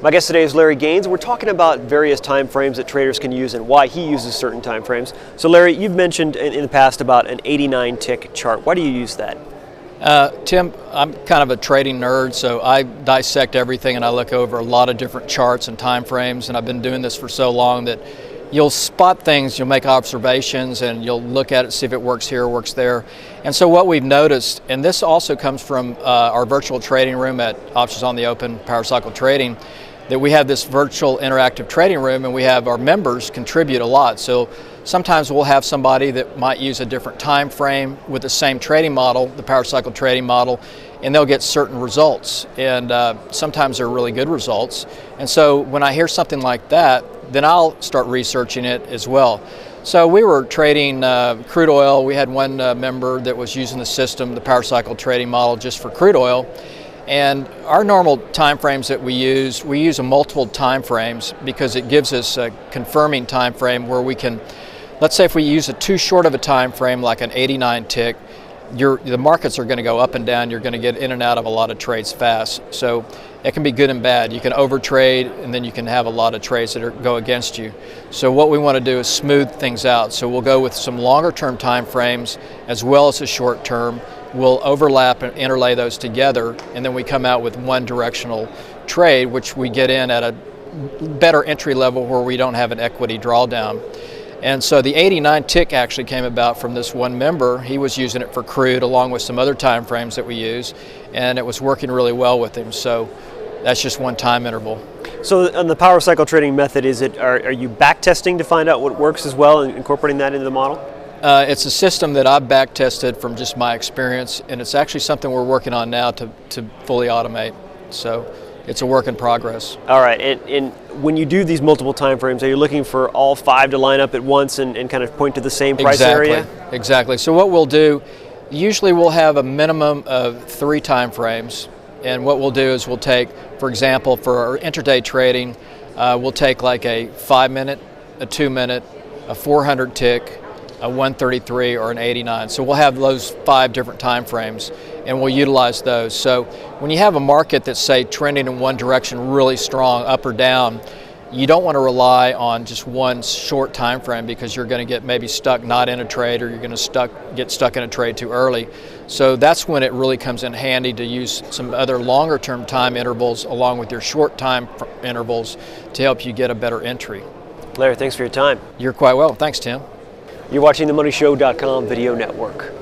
My guest today is Larry Gaines. We're talking about various time frames that traders can use and why he uses certain time frames. So Larry, you've mentioned in the past about an 89 tick chart. Why do you use that? Tim, I'm kind of a trading nerd, so I dissect everything and I look over a lot of different charts and time frames, and I've been doing this for so long that you'll spot things, you'll make observations, and you'll look at it, see if it works here or works there. And so what we've noticed, and this also comes from our virtual trading room at Options on the Open Power Cycle Trading, that we have this virtual interactive trading room and we have our members contribute a lot. So sometimes we'll have somebody that might use a different time frame with the same trading model, the Power Cycle trading model, and they'll get certain results. And sometimes they're really good results. And so when I hear something like that, then I'll start researching it as well. So we were trading crude oil. We had one member that was using the system, the Power Cycle trading model, just for crude oil. And our normal time frames that we use a multiple time frames because it gives us a confirming time frame where we can, let's say if we use a too short of a time frame like an 89 tick, the markets are going to go up and down. You're going to get in and out of a lot of trades fast. So it can be good and bad. You can overtrade and then you can have a lot of trades that go against you. So what we want to do is smooth things out. So we'll go with some longer term time frames as well as a short term. We'll overlap and interlay those together, and then we come out with one directional trade, which we get in at a better entry level where we don't have an equity drawdown. And so the 89 tick actually came about from this one member. He was using it for crude along with some other time frames that we use, and it was working really well with him. So that's just one time interval. So on the Power Cycle trading method, are you back testing to find out what works as well and incorporating that into the model? It's a system that I've back tested from just my experience, and it's actually something we're working on now to fully automate. So it's a work in progress. All right, and when you do these multiple time frames, are you looking for all 5 to line up at once and kind of point to the same price area? Exactly. So what we'll do, usually we'll have a minimum of 3 time frames, and what we'll do is we'll take, for example, for our intraday trading, we'll take like a 5-minute, a 2-minute, a 400 tick, a 133 or an 89. So we'll have those 5 different time frames and we'll utilize those. So when you have a market that's say trending in one direction really strong up or down, you don't want to rely on just one short time frame because you're going to get maybe stuck not in a trade, or you're going to get stuck in a trade too early. So that's when it really comes in handy to use some other longer term time intervals along with your short time intervals to help you get a better entry. Larry, thanks for your time. You're quite well. Thanks, Tim. You're watching the MoneyShow.com video network.